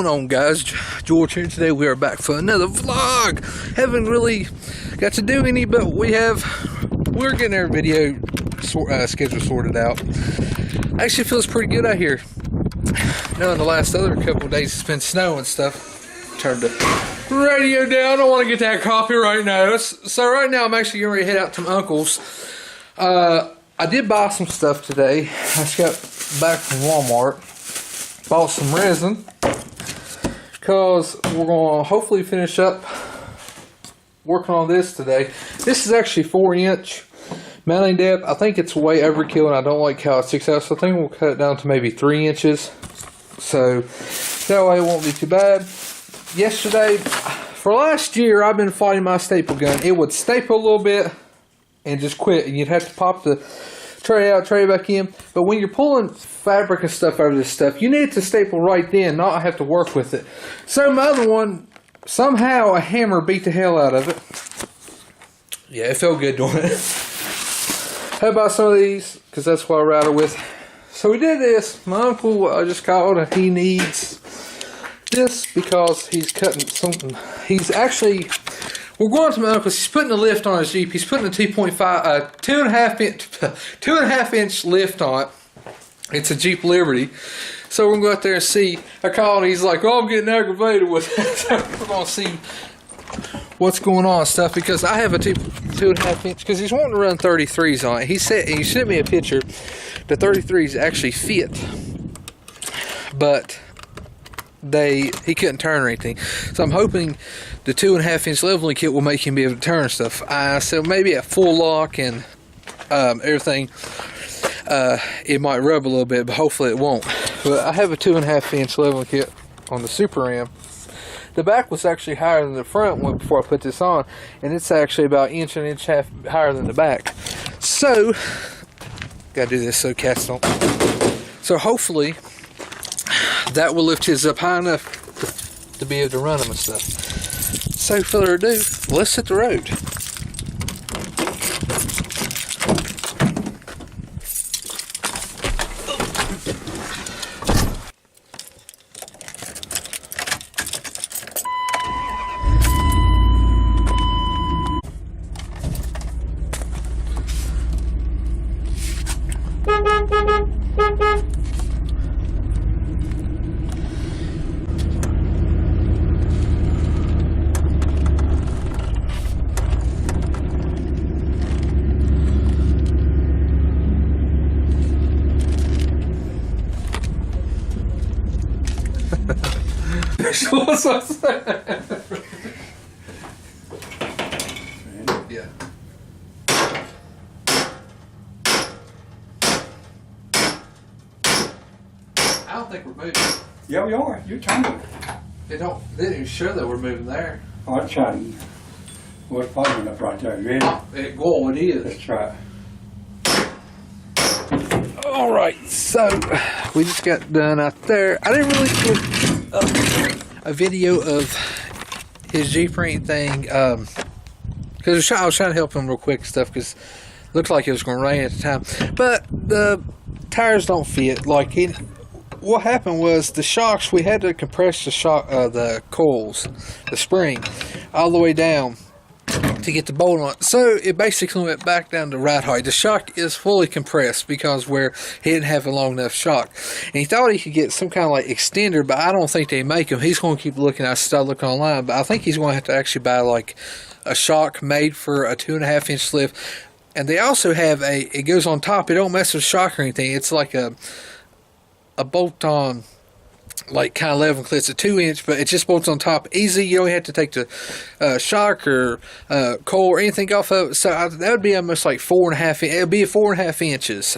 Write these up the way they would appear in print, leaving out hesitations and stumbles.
on, guys? George here. Today we are back for another vlog. Haven't really got to do any, but we're getting our video schedule sorted out. Actually feels pretty good out here. Now in the last other couple of days it's been snow and stuff. Turned the radio down. I don't want to get that copyright notice. So right now I'm actually getting ready to head out to my uncle's. I did buy some stuff today. I just got back from Walmart. Bought some resin because we're going to hopefully finish up working on this today. This is actually 4-inch mounting depth. I think it's way overkill and I don't like how it sticks out, so I think we'll cut it down to maybe 3 inches, so that way it won't be too bad. Yesterday, for last year, I've been fighting my staple gun. It would staple a little bit and just quit, and you'd have to pop the tray out, tray back in. But when you're pulling fabric and stuff over this stuff, you need it to staple right then, not have to work with it. So my other one, somehow a hammer beat the hell out of it. Yeah, it felt good doing it. How about some of these? Because that's what I router with. So we did this. My uncle just called and he needs this because he's cutting something. He's actually... We're going to my uncle's. He's putting a lift on his Jeep. He's putting a 2.5 inch lift on it. It's a Jeep Liberty. So we're going to go out there and see. I called and he's like, oh, I'm getting aggravated with it. So we're going to see what's going on and stuff, because I have a 2.5 inch, because he's wanting to run 33s on it. He sent me a picture. The 33s actually fit, but he couldn't turn or anything. So I'm hoping the 2.5 inch leveling kit will make him be able to turn stuff. So maybe at full lock and everything, it might rub a little bit, but hopefully it won't. But I have a 2.5 inch leveling kit on the Super Ram. The back was actually higher than the front one before I put this on, and it's actually about an inch and a half higher than the back. So gotta do this so cats don't. So hopefully that will lift his up high enough to be able to run them and stuff. So without further ado, let's hit the road. What's that? Yeah. I don't think we're moving. Yeah, we are. You're turning. They didn't even show that we're moving there. Oh, it's turning. Well, it's probably enough right there. You ready? Well, it is. Let's try it. Alright, so we just got done out there. I didn't really get a video of his Jeep or anything, because I was trying to help him real quick and stuff, because it looked like it was going to rain at the time. But the tires don't fit. Like, what happened was the shocks, we had to compress the coils, the spring, all the way down to get the bolt on it. So it basically went back down to right height. The shock is fully compressed because where he didn't have a long enough shock. And he thought he could get some kind of like extender, but I don't think they make them. He's going to keep looking. I started looking online, but I think he's going to have to actually buy like a shock made for a 2.5 inch lift. And they also have it goes on top. It don't mess with the shock or anything. It's like a bolt on, like kind of level. It's a 2 inch, but it just bolts on top easy. You don't have to take the shock or coil or anything off of it. So that would be almost like 4.5. It would be 4.5 inches.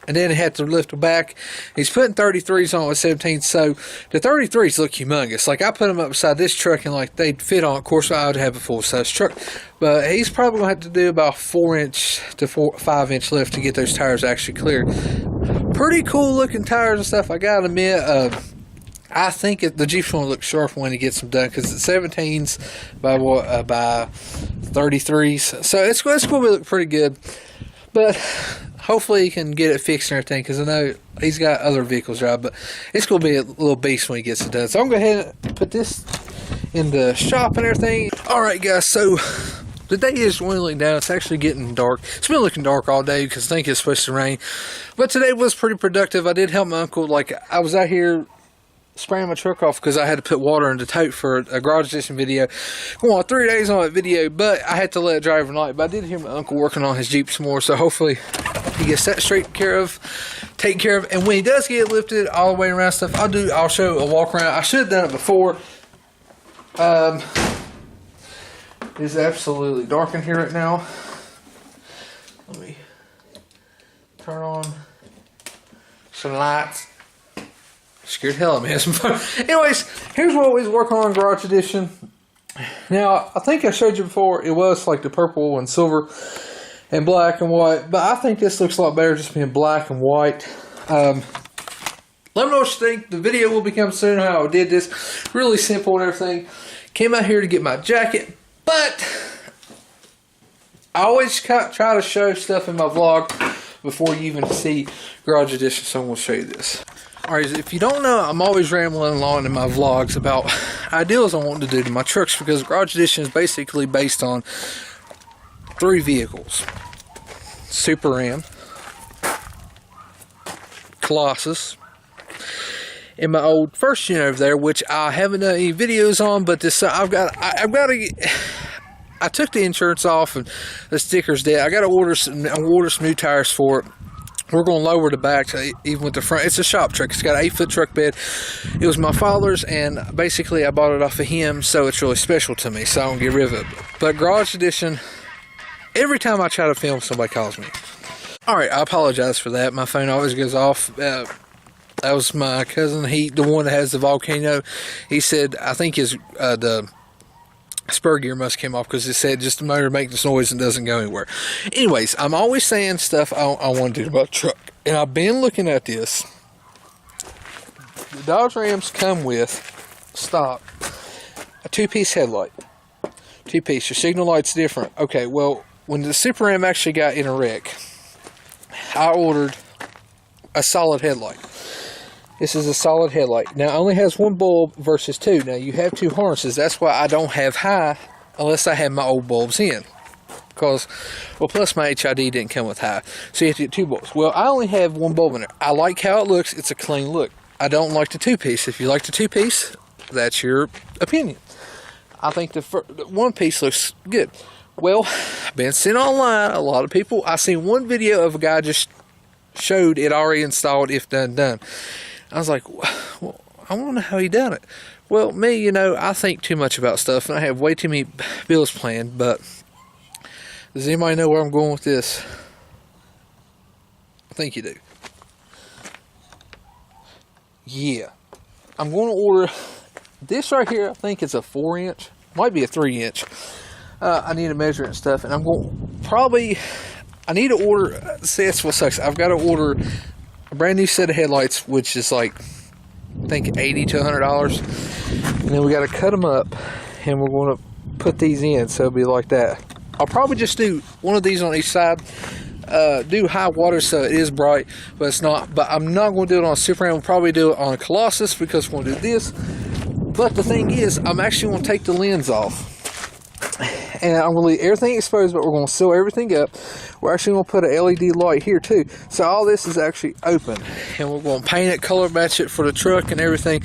And then it had to lift it back. He's putting 33s on with 17s, so the 33s look humongous. Like, I put them up beside this truck and like they'd fit on. Of course, I would have a full size truck, but he's probably gonna have to do about 4 inch to 5 inch lift to get those tires actually clear. Pretty cool looking tires and stuff, I gotta admit. I think the Jeep's gonna look sharp when he gets them done, because it's 17s by 33s, so it's gonna look pretty good. But hopefully he can get it fixed and everything, because I know he's got other vehicles drive, but it's going to be a little beast when he gets it done. So I'm going to go ahead and put this in the shop and everything. Alright guys, so the day is dwindling down. It's actually getting dark. It's been looking dark all day because I think it's supposed to rain, but today was pretty productive. I did help my uncle. Like, I was out here spraying my truck off because I had to put water in the tote for a garage edition video. Going on 3 days on that video, but I had to let it dry overnight. But I did hear my uncle working on his Jeep some more, so hopefully he gets that taken care of. And when he does get it lifted all the way around stuff, I'll show a walk around. I should have done it before. It's absolutely dark in here right now. Let me turn on some lights. Scared the hell out of me. Anyways, here's what we was working on Garage Edition. Now, I think I showed you before, it was like the purple and silver and black and white, but I think this looks a lot better just being black and white. Let me know what you think. The video will become soon how I did this. Really simple and everything. Came out here to get my jacket, but I always try to show stuff in my vlog before you even see Garage Edition, so I'm going to show you this. Alright, if you don't know, I'm always rambling along in my vlogs about ideas I want to do to my trucks, because Garage Edition is basically based on 3 vehicles. Super Ram, Colossus, and my old first unit over there, which I haven't done any videos on, but this I took the insurance off and the sticker's dead. I got to order some new tires for it. We're going to lower the back, even with the front. It's a shop truck. It's got an 8-foot truck bed. It was my father's, and basically I bought it off of him, so it's really special to me, so I don't get rid of it. But Garage Edition, every time I try to film, somebody calls me. Alright, I apologize for that. My phone always goes off. That was my cousin, the one that has the Volcano. He said, I think the spur gear must came off because it said just the motor makes this noise and doesn't go anywhere. Anyways, I'm always saying stuff I want to do about the truck, and I've been looking at this. The Dodge Rams come with stock a 2-piece headlight. 2-piece. Your signal light's different. Okay, well, when the Super Ram actually got in a wreck, I ordered a solid headlight. This is a solid headlight. Now, it only has 1 bulb versus 2. Now, you have 2 harnesses. That's why I don't have high unless I have my old bulbs in. Because, well, plus my HID didn't come with high. So you have to get 2 bulbs. Well, I only have 1 bulb in there. I like how it looks. It's a clean look. I don't like the 2-piece. If you like the 2-piece, that's your opinion. I think the 1-piece looks good. Well, I've been seeing online, a lot of people. I seen one video of a guy just showed it already installed, if done. I was like, well, I want to know how he done it. Well, me, I think too much about stuff, and I have way too many bills planned, but does anybody know where I'm going with this? I think you do. Yeah. I'm going to order this right here. I think it's a 4-inch. Might be a 3-inch. I need to measure it and stuff, and I'm going to I need to order, see, that's what sucks. I've got to order a brand new set of headlights, which is like, I think $80 to $100. And then we got to cut them up, and we're going to put these in, so it'll be like that. I'll probably just do one of these on each side. Do high water so it is bright, but it's not. But I'm not going to do it on a Super Ram. We'll probably do it on a Colossus because we're going to do this. But the thing is, I'm actually going to take the lens off. And I'm going to leave everything exposed, but we're going to seal everything up. We're actually going to put an LED light here too. So all this is actually open. And we're going to paint it, color match it for the truck and everything.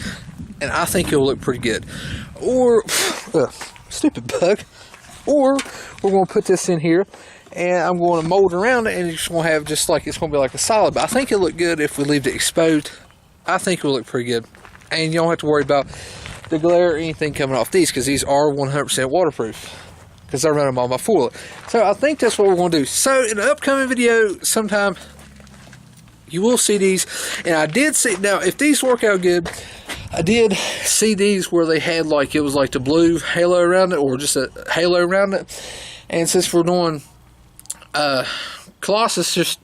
And I think it'll look pretty good. Or, stupid bug. Or, we're going to put this in here. And I'm going to mold around it. And it's going to have just like, it's going to be like a solid. But I think it'll look good if we leave it exposed. I think it'll look pretty good. And you don't have to worry about the glare or anything coming off these, because these are 100% waterproof. Because I run them on my foil. So I think that's what we're going to do. So in the upcoming video, sometime, you will see these. And I did see, now if these work out good, I did see these where they had like, it was like the blue halo around it, or just a halo around it. And since we're doing Colossus just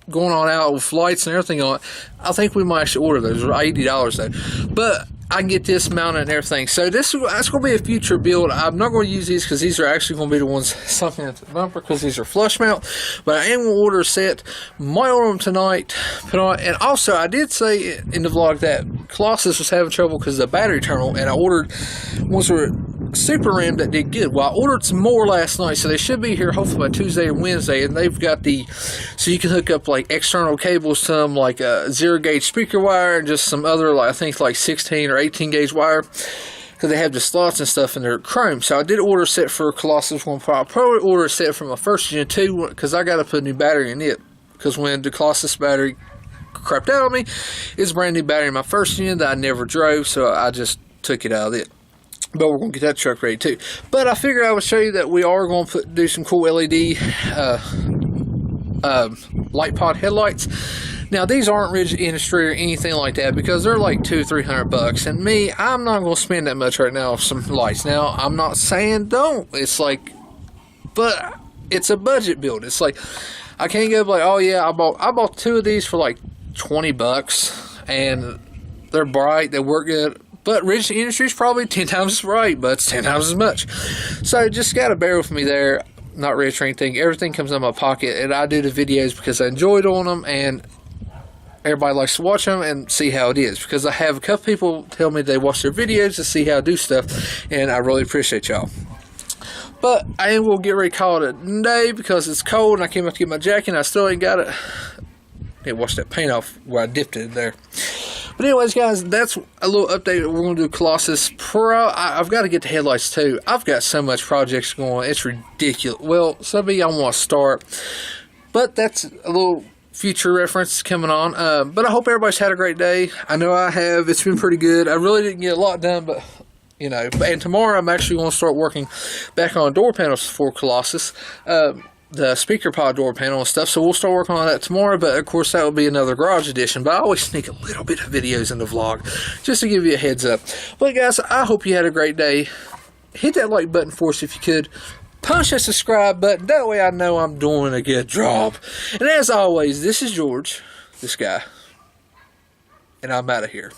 going on out with lights and everything on it, I think we might actually order those. They're $80 though. But I can get this mounted and everything. So that's going to be a future build. I'm not going to use these because these are actually going to be the ones sunken into the bumper because these are flush mount. But I am going to order a set. Might order them tonight. Put on. And also, I did say in the vlog that Colossus was having trouble because of the battery terminal. And I ordered ones that were Super RAM that did good. Well, I ordered some more last night. So they should be here hopefully by Tuesday or Wednesday. And they've got so you can hook up like external cables to them, like a 0 gauge speaker wire and just some other, like I think like 16 or 18 gauge wire, because they have the slots and stuff in their chrome. So I did order a set for Colossus 1 Pro. I'll probably order a set for my first gen too, because I got to put a new battery in it, because when the Colossus battery crapped out on me, it's a brand new battery in my first gen that I never drove, so I just took it out of it. But we're going to get that truck ready too. But I figured I would show you that we are going to do some cool LED light pod headlights. Now these aren't Ridge Industry or anything like that, because they're like $200-300, and me, I'm not going to spend that much right now on some lights. Now I'm not saying don't. It's like, but it's a budget build. It's like I can't go like, oh yeah, I bought 2 of these for like $20, and they're bright, they work good. But Ridge Industries probably 10 times as bright, but it's 10 times as much. So just gotta bear with me there. Not rich or anything. Everything comes out of my pocket, and I do the videos because I enjoy doing them, and everybody likes to watch them and see how it is. Because I have a couple people tell me they watch their videos to see how I do stuff, and I really appreciate y'all. But I will get ready to call it a day because it's cold, and I came out to get my jacket, and I still ain't got it. I need to wash that paint off where I dipped it there. But anyways, guys, that's a little update. We're going to do Colossus Pro. I've got to get the headlights too. I've got so much projects going on. It's ridiculous. Well, some of y'all want to start. But that's a little future reference coming on. But I hope everybody's had a great day. I know I have. It's been pretty good. I really didn't get a lot done, but you know. And tomorrow I'm actually going to start working back on door panels for Colossus. The speaker pod door panel and stuff, so we'll start working on that tomorrow. But of course that will be another garage edition, but I always sneak a little bit of videos in the vlog just to give you a heads up. But guys, I hope you had a great day. Hit that like button for us if you could. Punch that subscribe button, that way I know I'm doing a good job. And as always, this is George, this guy, and I'm out of here.